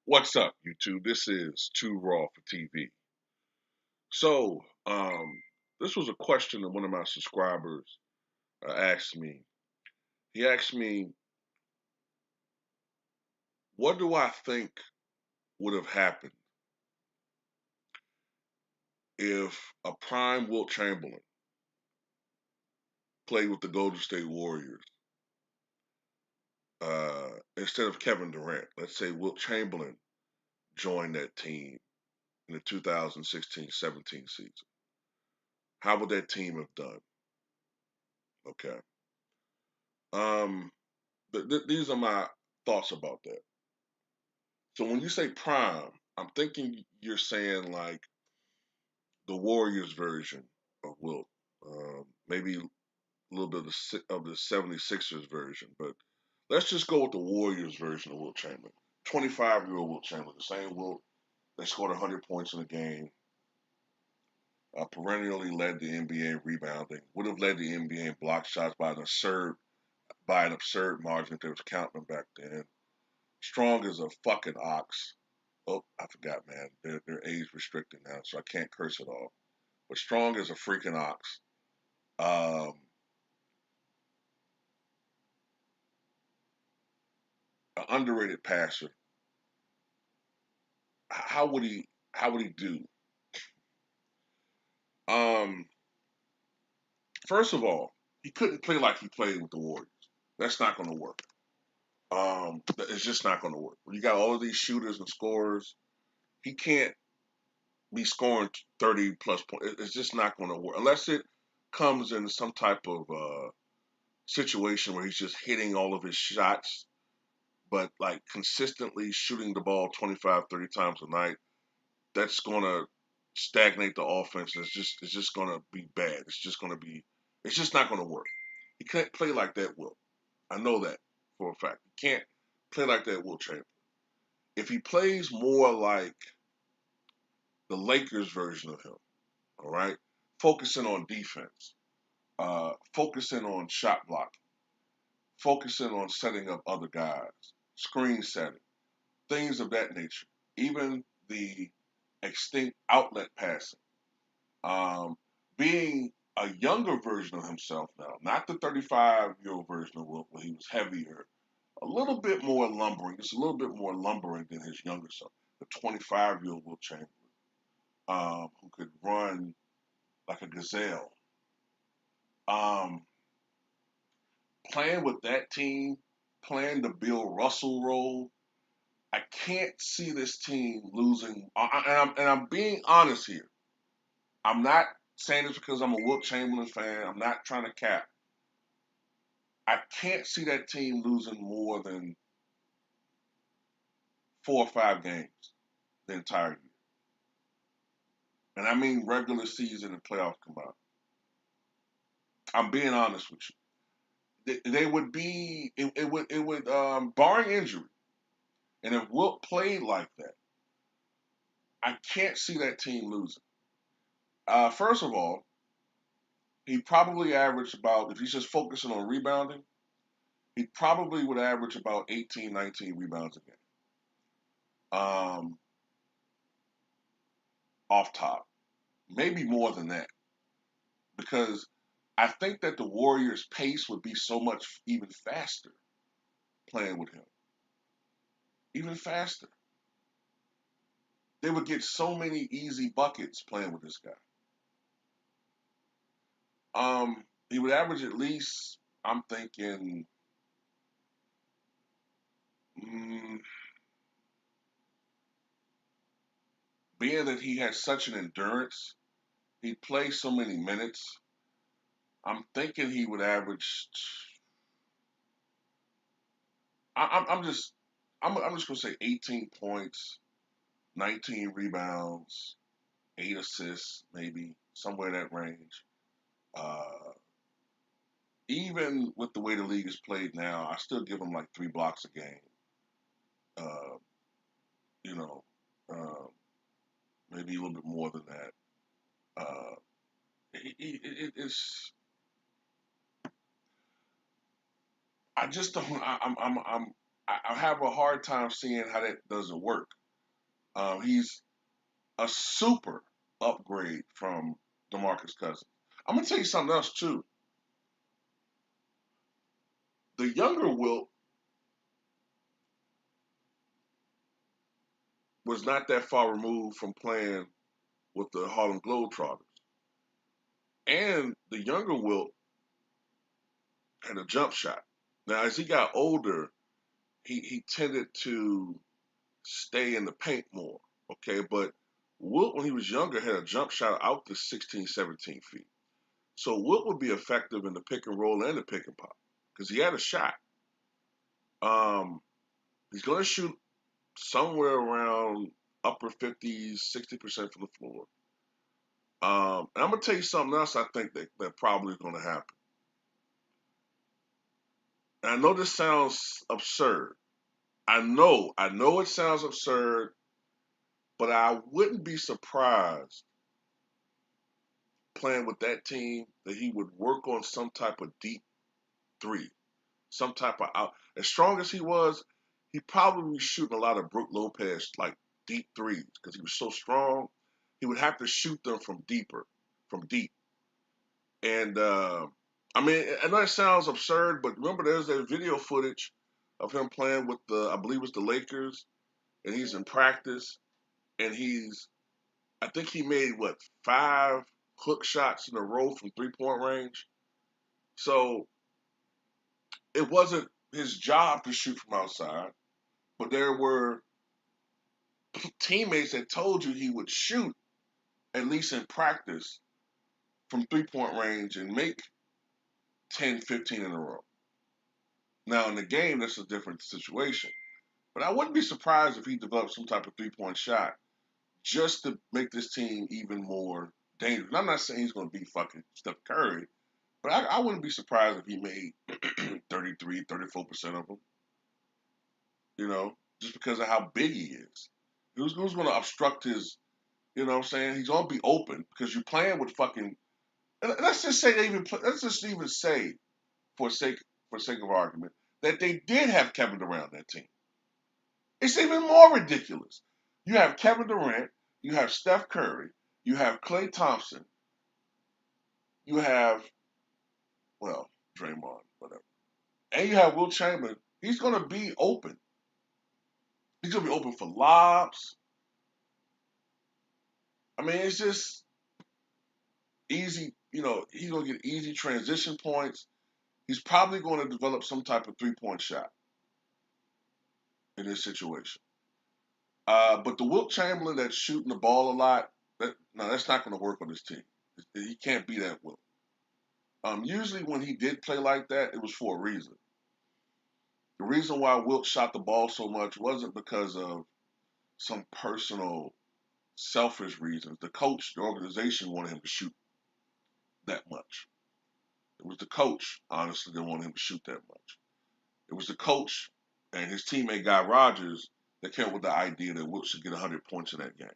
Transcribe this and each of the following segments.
What's up, YouTube? This is Too Raw for TV. So, this was a question that one of my subscribers asked me. He asked me, what do I think would have happened if a prime Wilt Chamberlain played with the Golden State Warriors instead of Kevin Durant? Let's say Wilt Chamberlain joined that team in the 2016-17 season. How would that team have done? Okay. Um, these are my thoughts about that. So when you say prime, I'm thinking you're saying like the Warriors version of Wilt, maybe a little bit of the 76ers version, but let's just go with the Warriors version of Wilt Chamberlain. 25-year-old Wilt Chamberlain, the same Wilt that scored 100 points in a game, perennially led the NBA in rebounding, would have led the NBA in block shots by an absurd margin if they was counting them back then. Strong as a fucking ox. Oh, I forgot, man. They're age restricted now, so I can't curse at all. But strong as a freaking ox. Um, an underrated passer. How would he? How would he do? Um, First of all, he couldn't play like he played with the Warriors. That's not going to work. It's just not going to work. When you got all of these shooters and scorers, he can't be scoring 30 plus points. It's just not going to work unless it comes in some type of situation where he's just hitting all of his shots, but like consistently shooting the ball 25, 30 times a night. That's going to stagnate the offense. It's just going to be bad. It's just not going to work. He can't play like that, Will. I know that for a fact. He can't play like that, Will Chamberlain. If he plays more like the Lakers version of him, all right, focusing on defense, focusing on shot blocking, focusing on setting up other guys, screen setting, things of that nature. Even the extinct outlet passing. Um, Being a younger version of himself now, not the 35-year-old version of Wilt, where he was heavier, a little bit more lumbering, just a little bit more lumbering than his younger self. The 25-year-old Wilt Chamberlain, who could run like a gazelle. Um, Playing with that team, playing the Bill Russell role, I can't see this team losing. And I'm being honest here. I'm not saying this because I'm a Wilt Chamberlain fan. I'm not trying to cap. I can't see that team losing more than 4 or 5 games the entire year. And I mean regular season and playoff combined. I'm being honest with you. They would be it would barring injury. And if Wilt played like that, I can't see that team losing. First of all, he probably averaged about, if he's just focusing on rebounding, he probably would average about 18, 19 rebounds a game. Off top. Maybe more than that. Because I think that the Warriors' pace would be so much even faster playing with him. Even faster. They would get so many easy buckets playing with this guy. He would average at least, I'm thinking, mm, being that he has such an endurance, he plays so many minutes. I'm thinking he would average. I'm just, I'm just gonna say 18 points, 19 rebounds, 8 assists, maybe somewhere in that range. Uh, Even with the way the league is played now, I still give him like 3 blocks a game. Uh, you know, uh, Maybe a little bit more than that. Uh, it's I just don't. I have a hard time seeing how that doesn't work. He's a super upgrade from DeMarcus Cousins. I'm gonna tell you something else too. The younger Wilt was not that far removed from playing with the Harlem Globetrotters, and the younger Wilt had a jump shot. Now, as he got older, he tended to stay in the paint more. Okay, but Wilt, when he was younger, had a jump shot out to 16, 17 feet. So Wilt would be effective in the pick and roll and the pick and pop because he had a shot. Um, he's going to shoot somewhere around upper 50s, 60% from the floor. And I'm going to tell you something else I think that probably is going to happen. And I know this sounds absurd. I know it sounds absurd, but I wouldn't be surprised playing with that team that he would work on some type of deep three, some type of out. As strong as he was, he probably was shooting a lot of Brook Lopez like deep threes because he was so strong. He would have to shoot them from deeper, from deep. And I mean, I know it sounds absurd, but remember there's that video footage of him playing with I believe it's the Lakers, and he's in practice, and I think he made what 5 hook shots in a row from 3-point range. So it wasn't his job to shoot from outside, but there were teammates that told you he would shoot, at least in practice, from 3-point range and make 10, 15 in a row. Now, in the game, that's a different situation. But I wouldn't be surprised if he developed some type of 3-point shot just to make this team even more dangerous. And I'm not saying he's going to be fucking Steph Curry, but I wouldn't be surprised if he made 33, 34% of them, just because of how big he is. Who's going to obstruct his, what I'm saying? He's going to be open because you're playing with fucking. Let's just say let's just even say for sake of argument that they did have Kevin Durant on that team. It's even more ridiculous. You have Kevin Durant, you have Steph Curry, you have Klay Thompson, you have Draymond, whatever, and you have Wilt Chamberlain. He's going to be open. He's going to be open for lobs. I mean, it's just easy. He's going to get easy transition points. He's probably going to develop some type of 3-point shot in this situation. But the Wilt Chamberlain that's shooting the ball a lot, that's not going to work on this team. He can't be that Wilt. Usually when he did play like that, it was for a reason. The reason why Wilt shot the ball so much wasn't because of some personal, selfish reasons. The coach, the organization wanted him to shoot that much. It was the coach, honestly, that wanted him to shoot that much. It was the coach and his teammate Guy Rogers that came up with the idea that Wilt should get 100 points in that game.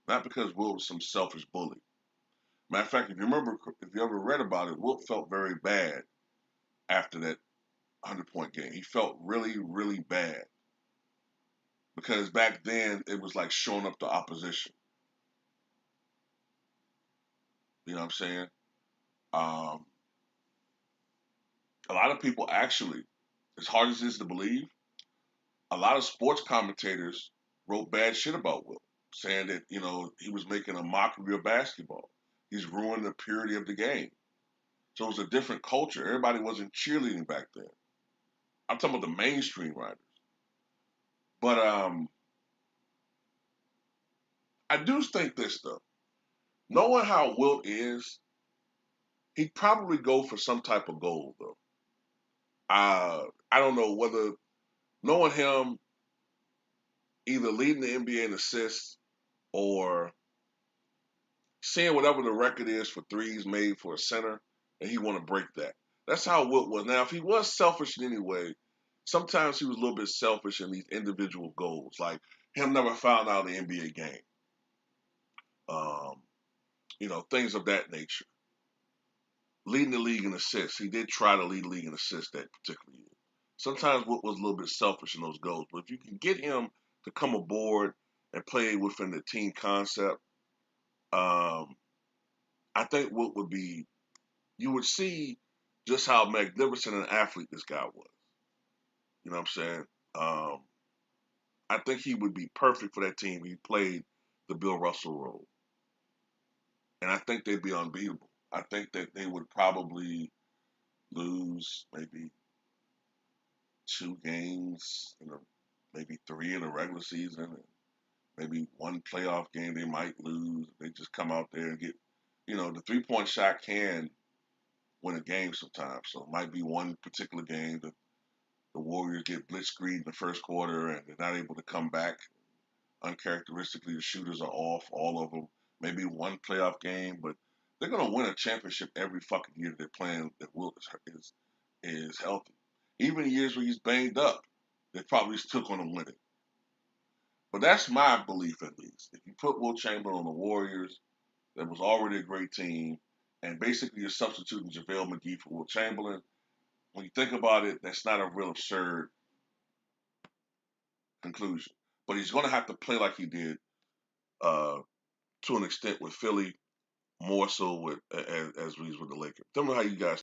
Not because Wilt was some selfish bully. Matter of fact, if you ever read about it, Wilt felt very bad after that 100-point game. He felt really, really bad because back then it was like showing up the opposition. You know what I'm saying? Um, a lot of people actually, as hard as it is to believe, a lot of sports commentators wrote bad shit about Wilt, saying that he was making a mockery of basketball. He's ruining the purity of the game. So it was a different culture. Everybody wasn't cheerleading back then. I'm talking about the mainstream writers. But I do think this though. Knowing how Wilt is, he'd probably go for some type of goal though. I don't know whether knowing him either leading the NBA in assists or seeing whatever the record is for threes made for a center, and he want to break that. That's how Wilt was. Now, if he was selfish in any way, sometimes he was a little bit selfish in these individual goals, like him never found out the NBA game. Um, things of that nature. Leading the league in assists. He did try to lead the league in assists that particular year. Sometimes Wilt was a little bit selfish in those goals, but if you can get him to come aboard and play within the team concept, um, I think Wilt would be. You would see just how magnificent an athlete this guy was. You know what I'm saying? Um, I think he would be perfect for that team. He played the Bill Russell role, and I think they'd be unbeatable. I think that they would probably lose maybe 2 games, maybe three in the regular season, and maybe one playoff game they might lose. They just come out there and get, the 3-point shot can win a game sometimes. So it might be one particular game that the Warriors get blitzkrieg in the first quarter and they're not able to come back. Uncharacteristically, the shooters are off, all of them. Maybe one playoff game, but they're going to win a championship every fucking year that they're playing that Wilt is healthy. Even years where he's banged up, they're probably still going to win it. But that's my belief, at least. If you put Wilt Chamberlain on the Warriors, that was already a great team, and basically you're substituting JaVale McGee for Wilt Chamberlain, when you think about it, that's not a real absurd conclusion. But he's going to have to play like he did uh, to an extent with Philly, more so with as he's with the Lakers. Tell me how you guys